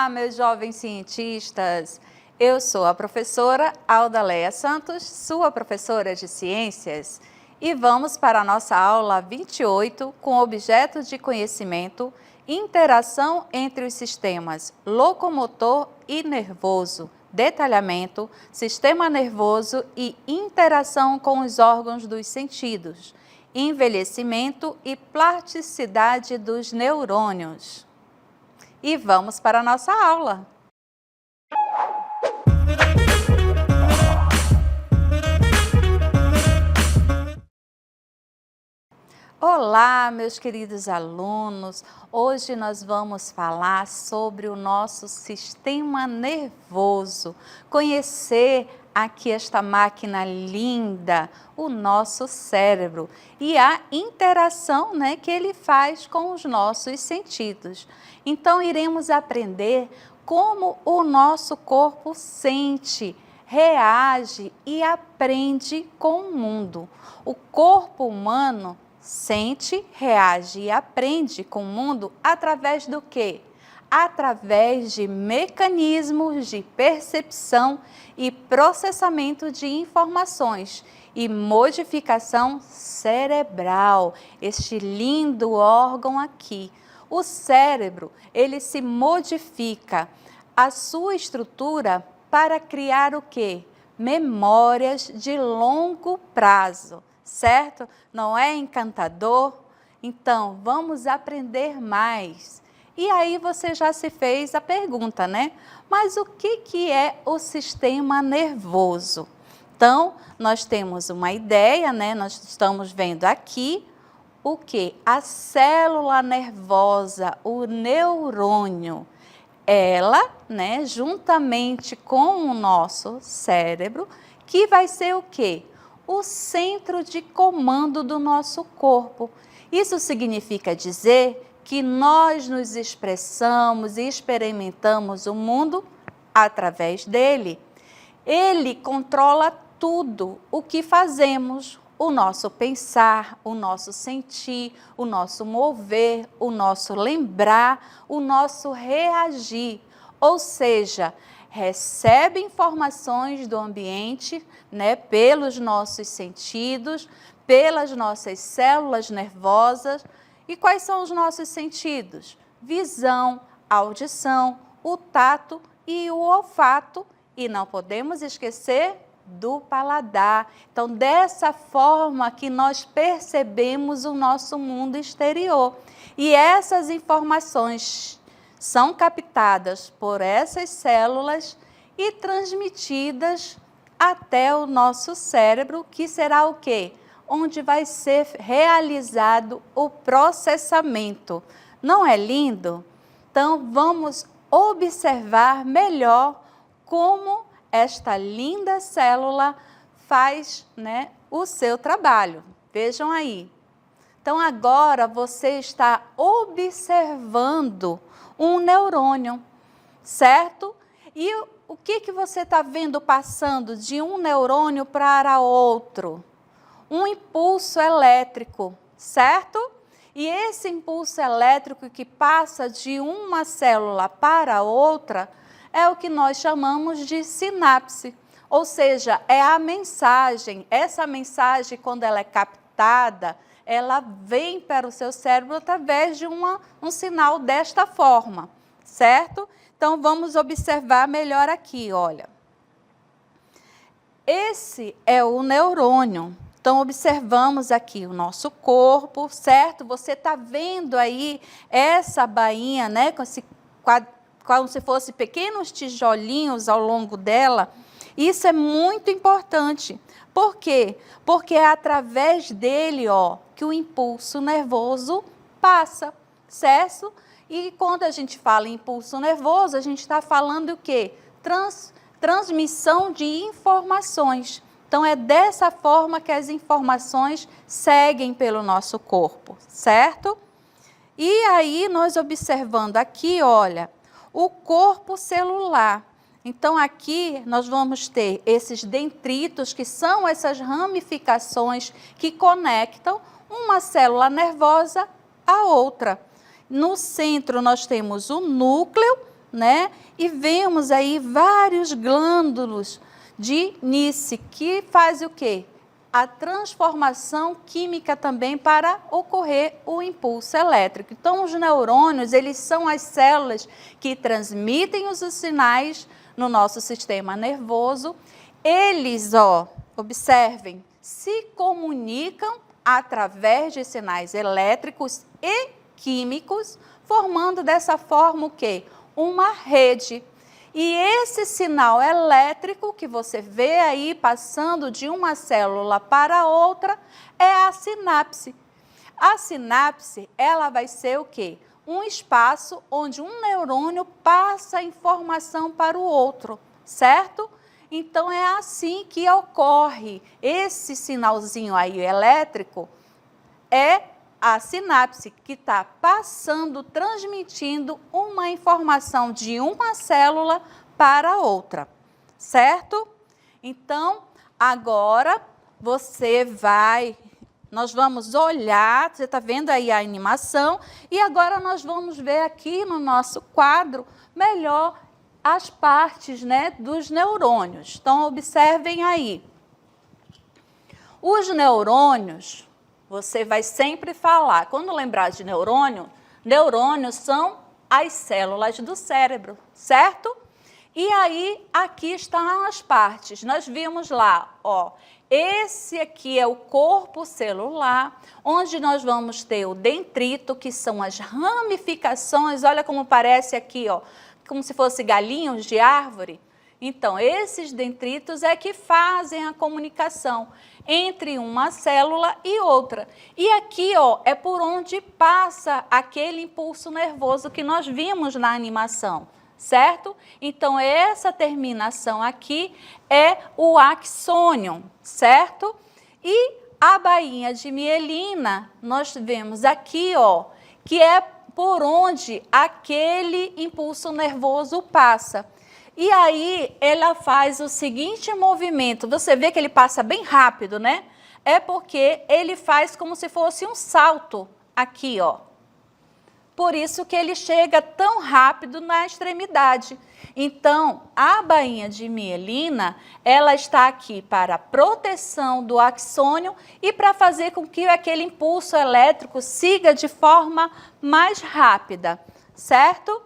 Olá, meus jovens cientistas! Eu sou a professora Aldaleia Santos, sua professora de Ciências, e vamos para a nossa aula 28 com objeto de conhecimento, interação entre os sistemas locomotor e nervoso, detalhamento, sistema nervoso e interação com os órgãos dos sentidos, envelhecimento e plasticidade dos neurônios. E vamos para a nossa aula. Olá, meus queridos alunos! Hoje nós vamos falar sobre o nosso sistema nervoso, conhecer aqui esta máquina linda, o nosso cérebro, e a interação, que ele faz com os nossos sentidos. Então, iremos aprender como o nosso corpo sente, reage e aprende com o mundo. O corpo humano sente, reage e aprende com o mundo através do quê? Através de mecanismos de percepção e processamento de informações e modificação cerebral, este lindo órgão aqui. O cérebro, ele se modifica, a sua estrutura para criar o quê? Memórias de longo prazo, certo? Não é encantador? Então, vamos aprender mais. E aí você já se fez a pergunta, Mas o que é o sistema nervoso? Então, nós temos uma ideia, Nós estamos vendo aqui o que? A célula nervosa, o neurônio. Ela, juntamente com o nosso cérebro, que vai ser o quê? O centro de comando do nosso corpo. Isso significa dizer que nós nos expressamos e experimentamos o mundo através dele. Ele controla tudo o que fazemos, o nosso pensar, o nosso sentir, o nosso mover, o nosso lembrar, o nosso reagir. Ou seja, recebe informações do ambiente, pelos nossos sentidos, pelas nossas células nervosas. E quais são os nossos sentidos? Visão, audição, o tato e o olfato. E não podemos esquecer do paladar. Então, dessa forma que nós percebemos o nosso mundo exterior. E essas informações são captadas por essas células e transmitidas até o nosso cérebro, que será o quê? Onde vai ser realizado o processamento. Não é lindo? Então, vamos observar melhor como esta linda célula faz o seu trabalho. Vejam aí. Então, agora você está observando um neurônio, certo? E o que você está vendo passando de um neurônio para outro? Um impulso elétrico, certo? E esse impulso elétrico que passa de uma célula para outra é o que nós chamamos de sinapse. Ou seja, é a mensagem. Essa mensagem, quando ela é captada, ela vem para o seu cérebro através de um sinal desta forma, certo? Então, vamos observar melhor aqui, olha. Esse é o neurônio. Então, observamos aqui o nosso corpo, certo? Você está vendo aí essa bainha, com esse quadro, como se fossem pequenos tijolinhos ao longo dela. Isso é muito importante. Por quê? Porque é através dele, que o impulso nervoso passa, certo? E quando a gente fala em impulso nervoso, a gente está falando o quê? Transmissão de informações. Então, é dessa forma que as informações seguem pelo nosso corpo, certo? E aí, nós observando aqui, olha, o corpo celular. Então, aqui nós vamos ter esses dendritos, que são essas ramificações que conectam uma célula nervosa à outra. No centro, nós temos o núcleo, né? E vemos aí vários glândulos de Nice, que faz o quê? A transformação química também para ocorrer o impulso elétrico. Então, os neurônios, eles são as células que transmitem os sinais no nosso sistema nervoso. Eles, observem, se comunicam através de sinais elétricos e químicos, formando dessa forma o quê? Uma rede. E esse sinal elétrico que você vê aí passando de uma célula para outra é a sinapse. A sinapse, ela vai ser o quê? Um espaço onde um neurônio passa a informação para o outro, certo? Então, é assim que ocorre esse sinalzinho aí elétrico, é a sinapse que está passando, transmitindo uma informação de uma célula para outra, certo? Então, agora nós vamos olhar, você está vendo aí a animação, e agora nós vamos ver aqui no nosso quadro melhor as partes, né, dos neurônios. Então, observem aí. Os neurônios, você vai sempre falar, quando lembrar de neurônio, neurônios são as células do cérebro, certo? E aí, aqui estão as partes. Nós vimos lá, esse aqui é o corpo celular, onde nós vamos ter o dendrito, que são as ramificações, olha como parece aqui, como se fosse galinhos de árvore. Então, esses dendritos é que fazem a comunicação entre uma célula e outra. E aqui, é por onde passa aquele impulso nervoso que nós vimos na animação, certo? Então, essa terminação aqui é o axônio, certo? E a bainha de mielina, nós vemos aqui, que é por onde aquele impulso nervoso passa. E aí, ela faz o seguinte movimento, você vê que ele passa bem rápido, né? É porque ele faz como se fosse um salto aqui, Por isso que ele chega tão rápido na extremidade. Então, a bainha de mielina, ela está aqui para a proteção do axônio e para fazer com que aquele impulso elétrico siga de forma mais rápida, certo?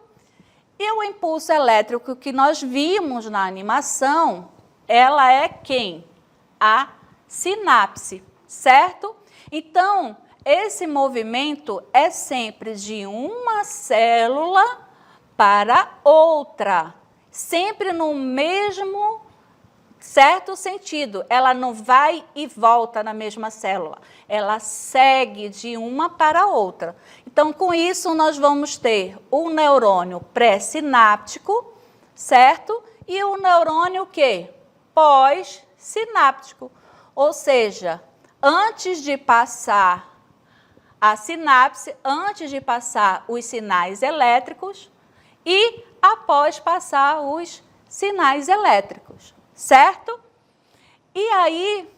E o impulso elétrico que nós vimos na animação, ela é quem? A sinapse, certo? Então, esse movimento é sempre de uma célula para outra, sempre no mesmo certo sentido. Ela não vai e volta na mesma célula, ela segue de uma para outra. Então, com isso, nós vamos ter o neurônio pré-sináptico, certo? E o neurônio que? Pós-sináptico. Ou seja, antes de passar a sinapse, antes de passar os sinais elétricos e após passar os sinais elétricos, certo? E aí,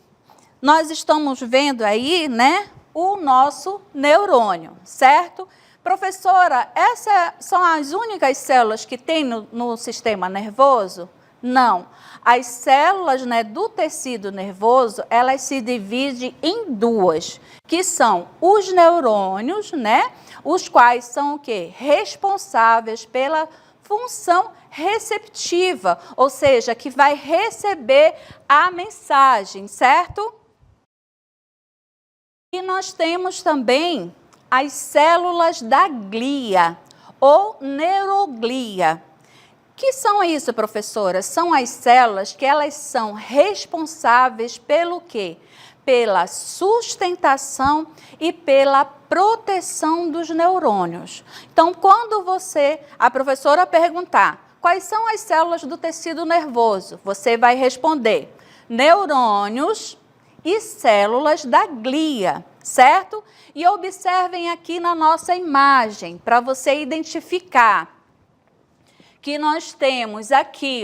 nós estamos vendo aí, né, o nosso neurônio, certo? Professora, essas são as únicas células que tem no sistema nervoso? Não. As células, né, do tecido nervoso, elas se dividem em duas, que são os neurônios, né, os quais são o quê? Responsáveis pela função receptiva, ou seja, que vai receber a mensagem, certo? E nós temos também as células da glia, ou neuroglia. Que são isso, professora? São as células que elas são responsáveis pelo quê? Pela sustentação e pela proteção dos neurônios. Então, quando a professora perguntar quais são as células do tecido nervoso, você vai responder neurônios e células da glia, certo? E observem aqui na nossa imagem, para você identificar que nós temos aqui,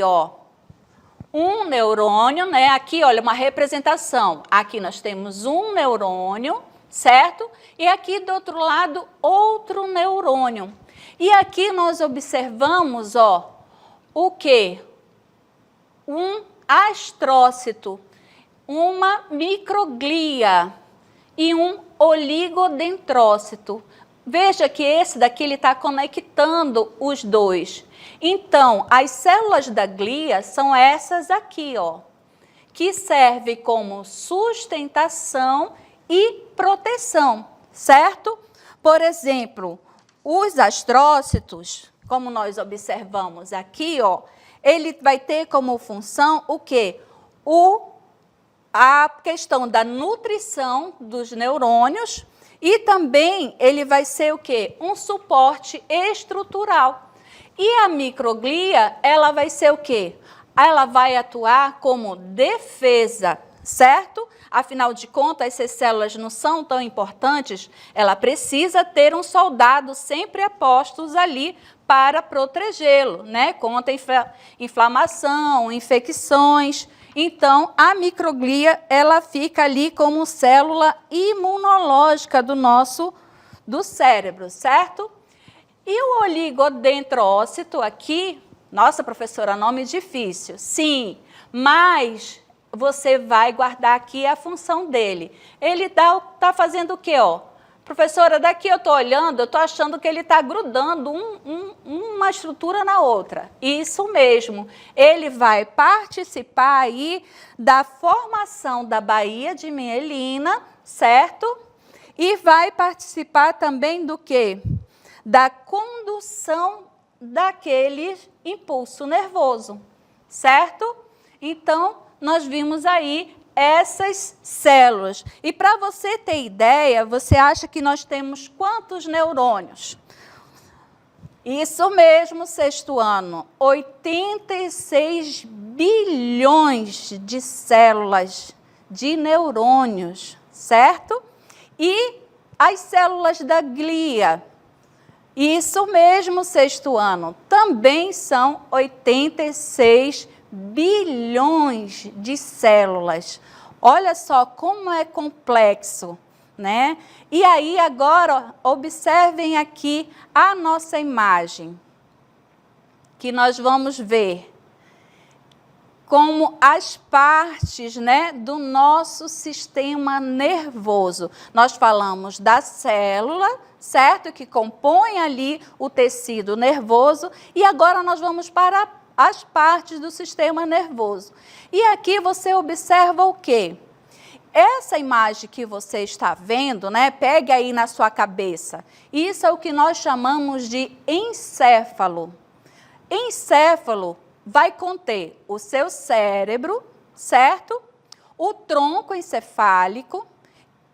um neurônio, né? Aqui, olha, uma representação. Aqui nós temos um neurônio, certo? E aqui do outro lado, outro neurônio. E aqui nós observamos, ó, o quê? Um astrócito, uma microglia e um oligodendrócito. Veja que esse daqui ele está conectando os dois. Então, as células da glia são essas aqui, ó, que servem como sustentação e proteção, certo? Por exemplo, os astrócitos, como nós observamos aqui, ó, ele vai ter como função o quê? A questão da nutrição dos neurônios e também ele vai ser o quê? Um suporte estrutural. E a microglia, ela vai ser o quê? Ela vai atuar como defesa, certo? Afinal de contas, essas células não são tão importantes, ela precisa ter um soldado sempre a postos ali para protegê-lo, né? Contra inflamação, infecções. Então, a microglia, ela fica ali como célula imunológica do cérebro, certo? E o oligodendrócito aqui, nossa, professora, nome difícil. Sim, mas você vai guardar aqui a função dele. Ele está fazendo o quê, ó? Professora, daqui eu estou olhando, eu estou achando que ele está grudando uma estrutura na outra. Isso mesmo, ele vai participar aí da formação da baía de mielina, certo? E vai participar também do quê? Da condução daquele impulso nervoso, certo? Então, nós vimos aí essas células. E para você ter ideia, você acha que nós temos quantos neurônios? Isso mesmo, sexto ano, 86 bilhões de células, de neurônios, certo? E as células da glia, isso mesmo, sexto ano, também são 86 bilhões de células. Olha só como é complexo, né? E aí agora observem aqui a nossa imagem, que nós vamos ver como as partes, né, do nosso sistema nervoso. Nós falamos da célula, certo? Que compõe ali o tecido nervoso, e agora nós vamos para as partes do sistema nervoso. E aqui você observa o quê? Essa imagem que você está vendo, né? Pegue aí na sua cabeça. Isso é o que nós chamamos de encéfalo. Encéfalo vai conter o seu cérebro, certo? O tronco encefálico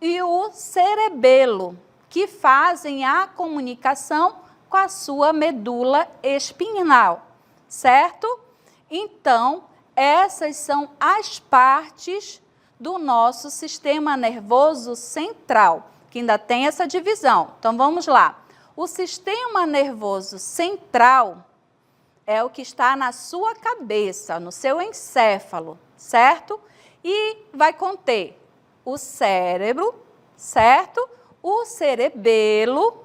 e o cerebelo, que fazem a comunicação com a sua medula espinhal, certo? Então, essas são as partes do nosso sistema nervoso central, que ainda tem essa divisão. Então, vamos lá. O sistema nervoso central é o que está na sua cabeça, no seu encéfalo, certo? E vai conter o cérebro, certo? O cerebelo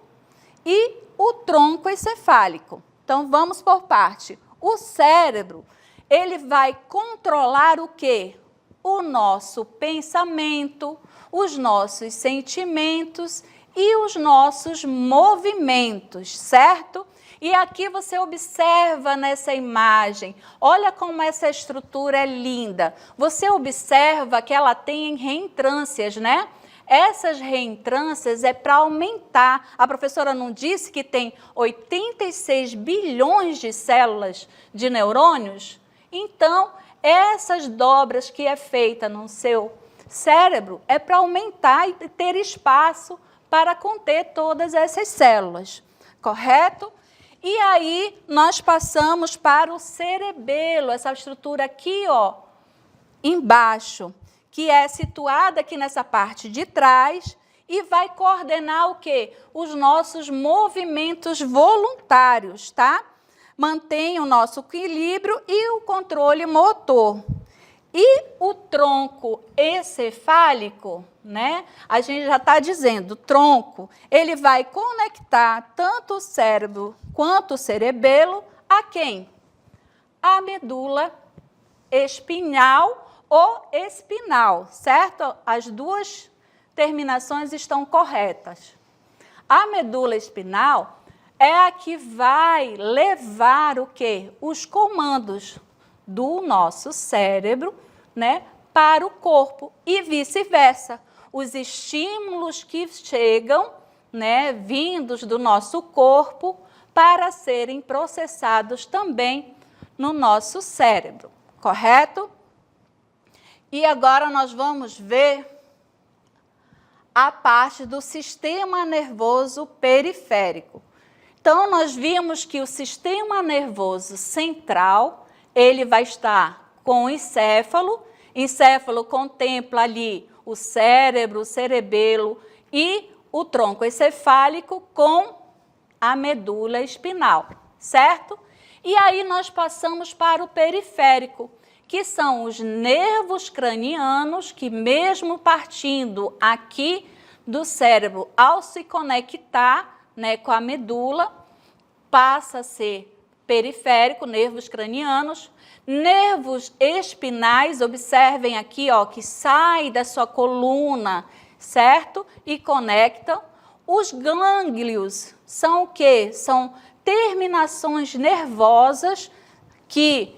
e o tronco encefálico. Então, vamos por parte. O cérebro, ele vai controlar o quê? O nosso pensamento, os nossos sentimentos e os nossos movimentos, certo? E aqui você observa nessa imagem, olha como essa estrutura é linda. Você observa que ela tem reentrâncias, né? Essas reentrâncias é para aumentar. A professora não disse que tem 86 bilhões de células de neurônios? Então, essas dobras que é feita no seu cérebro é para aumentar e ter espaço para conter todas essas células, correto? E aí, nós passamos para o cerebelo, essa estrutura aqui, ó, embaixo, que é situada aqui nessa parte de trás e vai coordenar o quê? Os nossos movimentos voluntários, tá? Mantém o nosso equilíbrio e o controle motor. E o tronco encefálico, né? A gente já está dizendo, o tronco, ele vai conectar tanto o cérebro quanto o cerebelo a quem? A medula espinhal ou espinal, certo? As duas terminações estão corretas. A medula espinal é a que vai levar o quê? Os comandos do nosso cérebro, né, para o corpo e vice-versa. Os estímulos que chegam, né, vindos do nosso corpo para serem processados também no nosso cérebro, correto? E agora nós vamos ver a parte do sistema nervoso periférico. Então, nós vimos que o sistema nervoso central, ele vai estar com o encéfalo. Encéfalo contempla ali o cérebro, o cerebelo e o tronco encefálico com a medula espinal, certo? E aí nós passamos para o periférico, que são os nervos cranianos, que mesmo partindo aqui do cérebro, ao se conectar, né, com a medula, passa a ser periférico, nervos cranianos. Nervos espinais, observem aqui, ó, que sai da sua coluna, certo? E conectam. Os gânglios são o quê? São terminações nervosas que,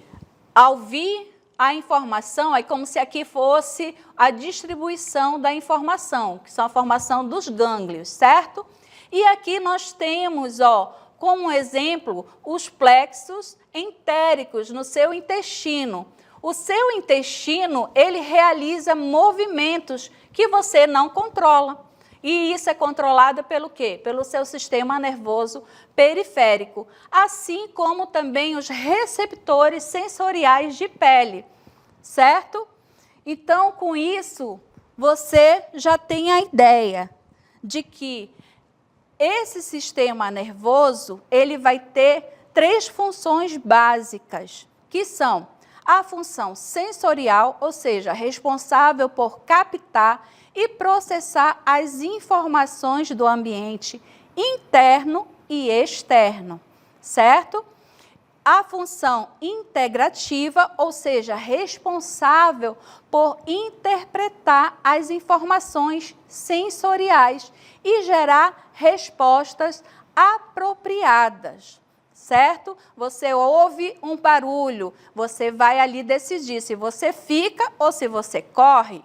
ao vir a informação, é como se aqui fosse a distribuição da informação, que são a formação dos gânglios, certo? E aqui nós temos, ó, como exemplo, os plexos entéricos no seu intestino. O seu intestino, ele realiza movimentos que você não controla. E isso é controlado pelo quê? Pelo seu sistema nervoso periférico, assim como também os receptores sensoriais de pele, certo? Então, com isso, você já tem a ideia de que esse sistema nervoso, ele vai ter 3 funções básicas, que são a função sensorial, ou seja, responsável por captar e processar as informações do ambiente interno e externo, certo? A função integrativa, ou seja, responsável por interpretar as informações sensoriais e gerar respostas apropriadas, certo? Você ouve um barulho, você vai ali decidir se você fica ou se você corre.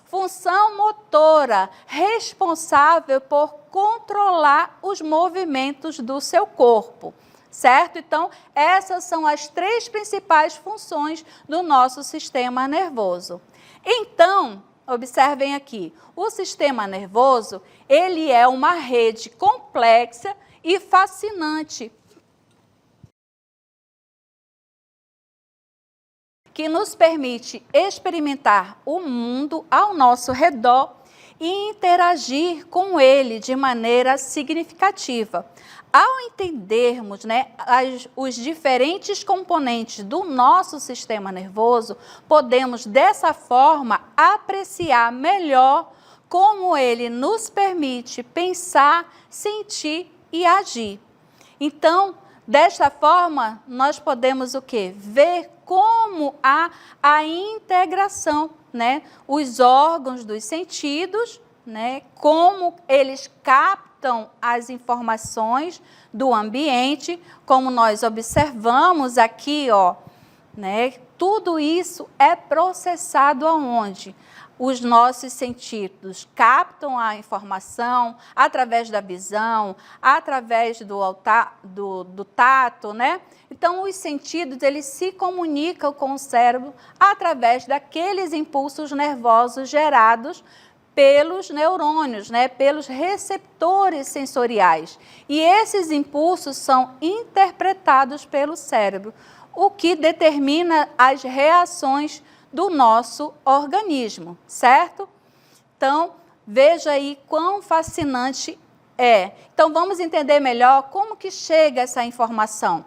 Função motora, responsável por controlar os movimentos do seu corpo, certo? Então, essas são as 3 principais funções do nosso sistema nervoso. Então, observem aqui, o sistema nervoso, ele é uma rede complexa e fascinante, que nos permite experimentar o mundo ao nosso redor e interagir com ele de maneira significativa. Ao entendermos, né, os diferentes componentes do nosso sistema nervoso, podemos dessa forma apreciar melhor como ele nos permite pensar, sentir e agir. Então, desta forma, nós podemos o quê? Ver como há a integração, né? Os órgãos dos sentidos, né? Como eles captam as informações do ambiente, como nós observamos aqui, ó, né? Tudo isso é processado aonde? Os nossos sentidos captam a informação através da visão, através do tato, né? Então, os sentidos, eles se comunicam com o cérebro através daqueles impulsos nervosos gerados pelos neurônios, né? Pelos receptores sensoriais. E esses impulsos são interpretados pelo cérebro, o que determina as reações do nosso organismo, certo? Então, veja aí quão fascinante é. Então, vamos entender melhor como que chega essa informação.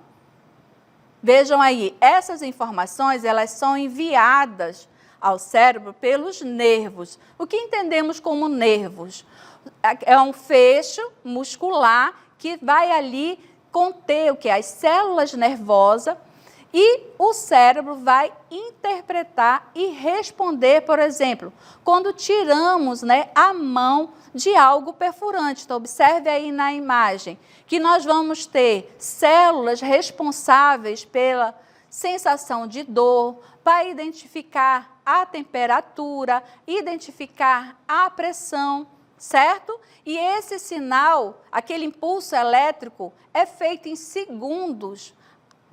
Vejam aí, essas informações, elas são enviadas ao cérebro pelos nervos. O que entendemos como nervos? É um feixe muscular que vai ali conter o que? As células nervosas, e o cérebro vai interpretar e responder, por exemplo, quando tiramos, né, a mão de algo perfurante. Então, observe aí na imagem que nós vamos ter células responsáveis pela sensação de dor, para identificar a temperatura, identificar a pressão, certo? E esse sinal, aquele impulso elétrico, é feito em segundos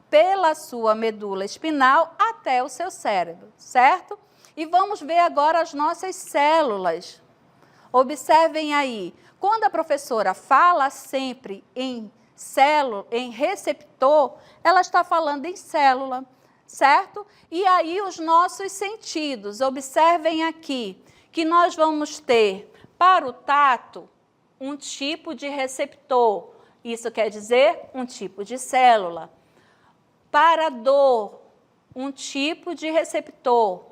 pela sua medula espinal até o seu cérebro, certo? E vamos ver agora as nossas células. Observem aí, quando a professora fala sempre em célula, em receptor, ela está falando em célula, certo? E aí os nossos sentidos, observem aqui, que nós vamos ter para o tato um tipo de receptor, isso quer dizer um tipo de célula. Para a dor, um tipo de receptor,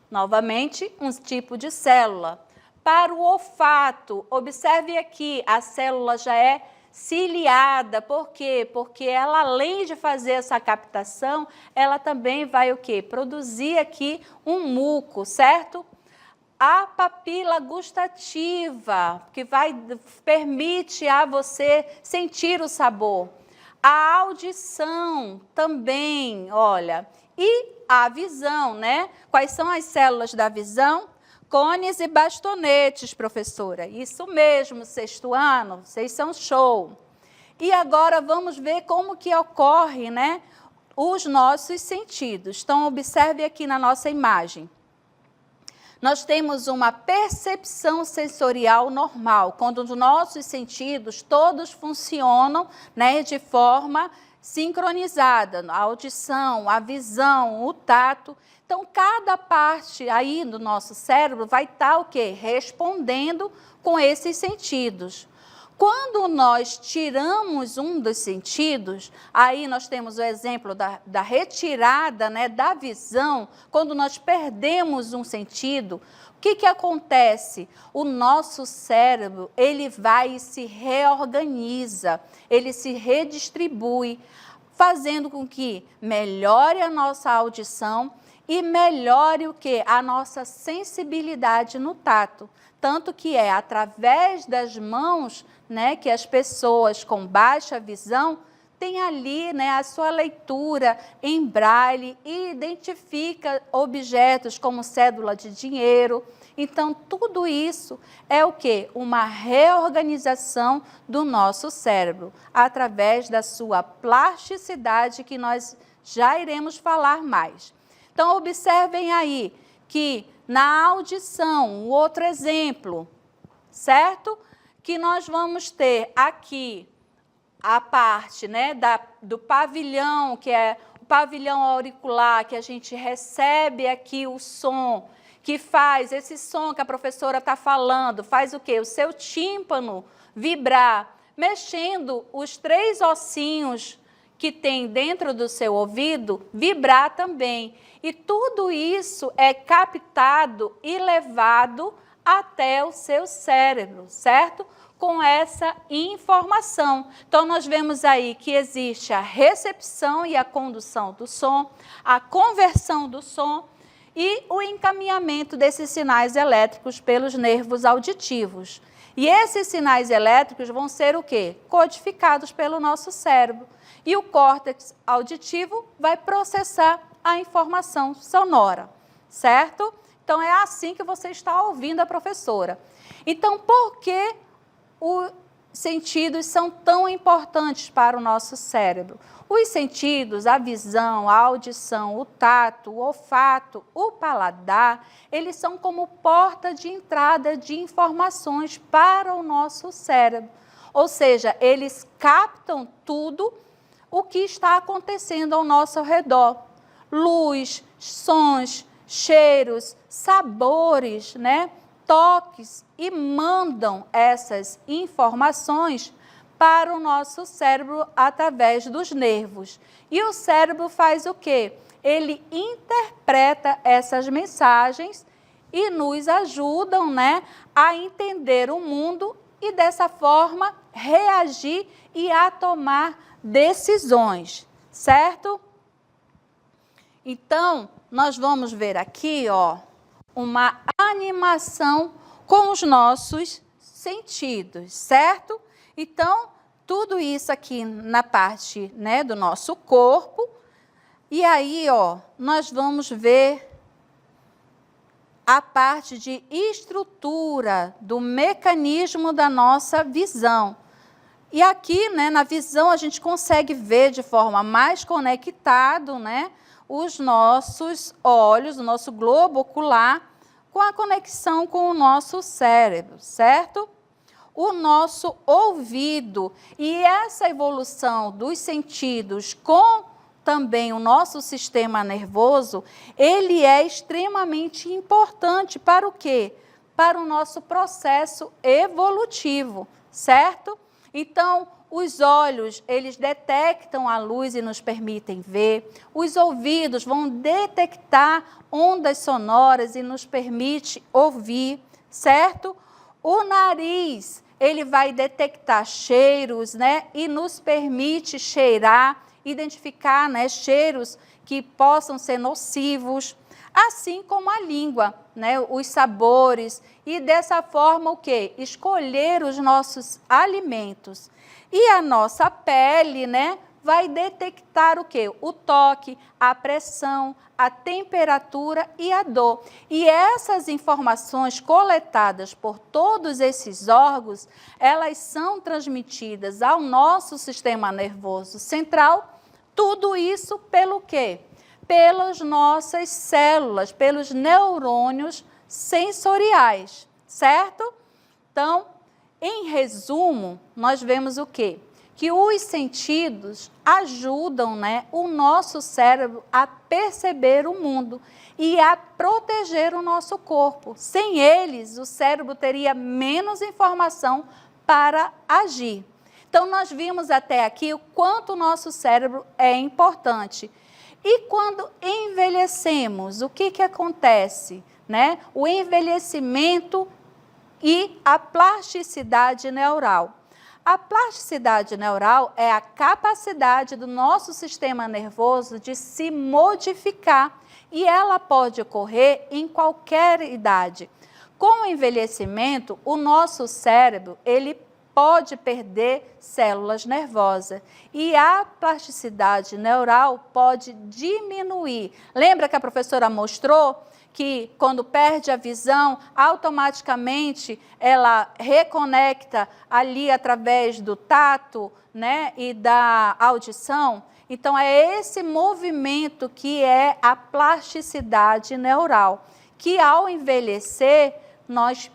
novamente um tipo de célula. Para o olfato, observe aqui, a célula já é ciliada, por quê? Porque ela, além de fazer essa captação, ela também vai o quê? Produzir aqui um muco, certo? A papila gustativa, que permite a você sentir o sabor. A audição também, olha, e a visão, né? Quais são as células da visão? Cones e bastonetes, professora. Isso mesmo, sexto ano, vocês são show. E agora vamos ver como que ocorre, né, os nossos sentidos. Então, observe aqui na nossa imagem. Nós temos uma percepção sensorial normal, quando os nossos sentidos todos funcionam, né, de forma sincronizada, a audição, a visão, o tato. Então, cada parte aí do nosso cérebro vai estar o quê? Respondendo com esses sentidos. Quando nós tiramos um dos sentidos, aí nós temos o exemplo da retirada, né, da visão. Quando nós perdemos um sentido, o que acontece? O nosso cérebro, ele vai e se reorganiza, ele se redistribui, fazendo com que melhore a nossa audição e melhore o quê? A nossa sensibilidade no tato. Tanto que é através das mãos, né, que as pessoas com baixa visão têm ali, né, a sua leitura em braille e identifica objetos como cédula de dinheiro. Então, tudo isso é o quê? Uma reorganização do nosso cérebro, através da sua plasticidade, que nós já iremos falar mais. Então, observem aí que na audição, um outro exemplo, certo? Que nós vamos ter aqui a parte, né, do pavilhão, que é o pavilhão auricular, que a gente recebe aqui o som, que faz esse som que a professora está falando, faz o quê? O seu tímpano vibrar, mexendo os 3 ossinhos que tem dentro do seu ouvido, vibrar também. E tudo isso é captado e levado até o seu cérebro, certo? Com essa informação. Então, nós vemos aí que existe a recepção e a condução do som, a conversão do som e o encaminhamento desses sinais elétricos pelos nervos auditivos. E esses sinais elétricos vão ser o quê? Codificados pelo nosso cérebro. E o córtex auditivo vai processar a informação sonora, certo? Então, é assim que você está ouvindo a professora. Então, por que os sentidos são tão importantes para o nosso cérebro? Os sentidos, a visão, a audição, o tato, o olfato, o paladar, eles são como porta de entrada de informações para o nosso cérebro. Ou seja, eles captam tudo o que está acontecendo ao nosso redor. Luz, sons, cheiros, sabores, né? Toques, e mandam essas informações para o nosso cérebro através dos nervos. E o cérebro faz o quê? Ele interpreta essas mensagens e nos ajudam, né, a entender o mundo e dessa forma reagir e a tomar decisões, certo? Então, nós vamos ver aqui, ó, uma animação com os nossos sentidos, certo? Então, tudo isso aqui na parte, né, do nosso corpo. E aí, ó, nós vamos ver a parte de estrutura do mecanismo da nossa visão. E aqui, né, na visão, a gente consegue ver de forma mais conectado, né, os nossos olhos, o nosso globo ocular, com a conexão com o nosso cérebro, certo? O nosso ouvido e essa evolução dos sentidos com também o nosso sistema nervoso, ele é extremamente importante para o quê? Para o nosso processo evolutivo, certo? Então, os olhos, eles detectam a luz e nos permitem ver. Os ouvidos vão detectar ondas sonoras e nos permite ouvir, certo? O nariz, ele vai detectar cheiros, né? E nos permite cheirar, identificar, né, cheiros que possam ser nocivos, assim como a língua, né, os sabores, e dessa forma o quê? Escolher os nossos alimentos. E a nossa pele, né, vai detectar o quê? O toque, a pressão, a temperatura e a dor. E essas informações coletadas por todos esses órgãos, elas são transmitidas ao nosso sistema nervoso central. Tudo isso pelo quê? Pelas nossas células, pelos neurônios sensoriais, certo? Então, em resumo, nós vemos o quê? Que os sentidos ajudam, né, o nosso cérebro a perceber o mundo e a proteger o nosso corpo. Sem eles, o cérebro teria menos informação para agir. Então, nós vimos até aqui o quanto o nosso cérebro é importante. E quando envelhecemos, o que acontece, né? O envelhecimento e a plasticidade neural. A plasticidade neural é a capacidade do nosso sistema nervoso de se modificar e ela pode ocorrer em qualquer idade. Com o envelhecimento, o nosso cérebro, ele pode perder células nervosas e a plasticidade neural pode diminuir. Lembra que a professora mostrou que quando perde a visão, automaticamente ela reconecta ali através do tato, né, e da audição? Então, é esse movimento que é a plasticidade neural, que ao envelhecer, nós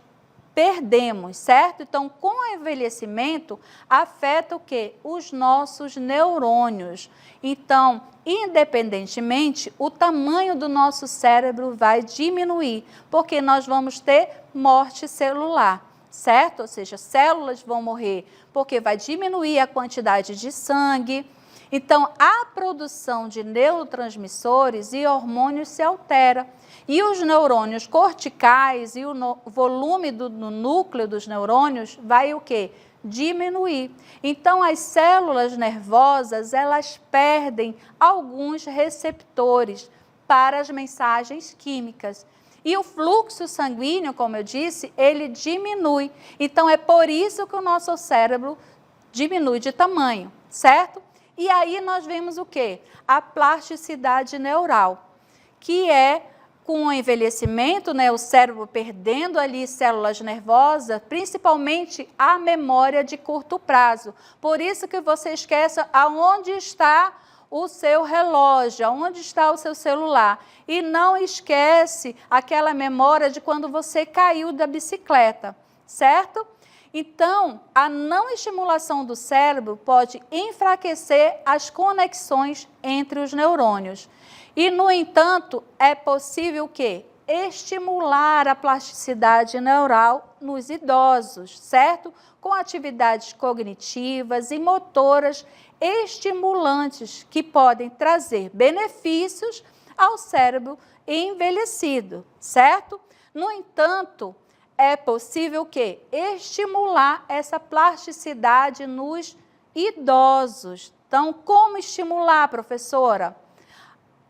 perdemos, certo? Então, com o envelhecimento, afeta o quê? Os nossos neurônios. Então, independentemente, o tamanho do nosso cérebro vai diminuir, porque nós vamos ter morte celular, certo? Ou seja, células vão morrer, porque vai diminuir a quantidade de sangue. Então, a produção de neurotransmissores e hormônios se altera. E os neurônios corticais e o volume do núcleo dos neurônios vai o quê? Diminuir. Então, as células nervosas, elas perdem alguns receptores para as mensagens químicas. E o fluxo sanguíneo, como eu disse, ele diminui. Então, é por isso que o nosso cérebro diminui de tamanho, certo? E aí nós vemos o quê? A plasticidade neural, que é com o envelhecimento, né, o cérebro perdendo ali células nervosas, principalmente a memória de curto prazo. Por isso que você esquece aonde está o seu relógio, aonde está o seu celular. E não esquece aquela memória de quando você caiu da bicicleta, certo? Então, a não estimulação do cérebro pode enfraquecer as conexões entre os neurônios. E, no entanto, é possível o quê? estimular a plasticidade neural nos idosos, certo? Com atividades cognitivas e motoras estimulantes que podem trazer benefícios ao cérebro envelhecido, certo? No entanto, é possível que estimular essa plasticidade nos idosos. Então, como estimular, professora?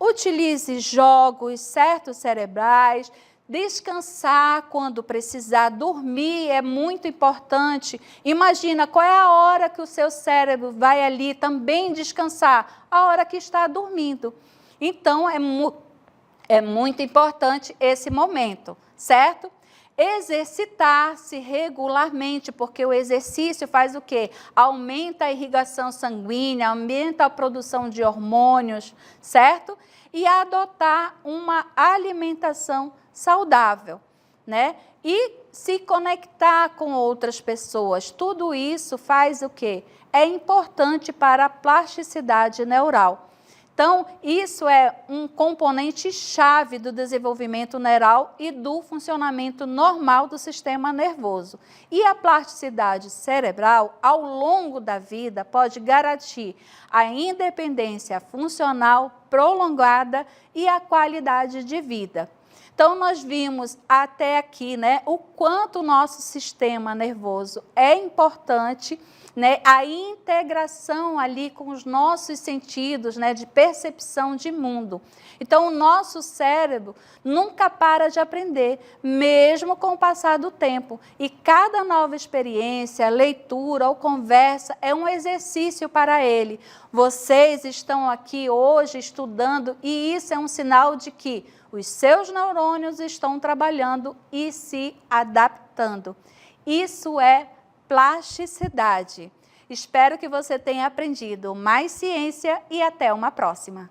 Utilize jogos, certo, cerebrais, descansar quando precisar, dormir é muito importante. Imagina qual é a hora que o seu cérebro vai ali também descansar, a hora que está dormindo. Então, é muito importante esse momento, certo? Exercitar-se regularmente, porque o exercício faz o quê? Aumenta a irrigação sanguínea, aumenta a produção de hormônios, certo? E adotar uma alimentação saudável, né? E se conectar com outras pessoas, tudo isso faz o quê? É importante para a plasticidade neural. Então, isso é um componente chave do desenvolvimento neural e do funcionamento normal do sistema nervoso. E a plasticidade cerebral, ao longo da vida, pode garantir a independência funcional prolongada e a qualidade de vida. Então, nós vimos até aqui, né, o quanto o nosso sistema nervoso é importante, né, a integração ali com os nossos sentidos, né, de percepção de mundo. Então, o nosso cérebro nunca para de aprender, mesmo com o passar do tempo. E cada nova experiência, leitura ou conversa é um exercício para ele. Vocês estão aqui hoje estudando e isso é um sinal de que os seus neurônios estão trabalhando e se adaptando. Isso é plasticidade. Espero que você tenha aprendido mais ciência e até uma próxima.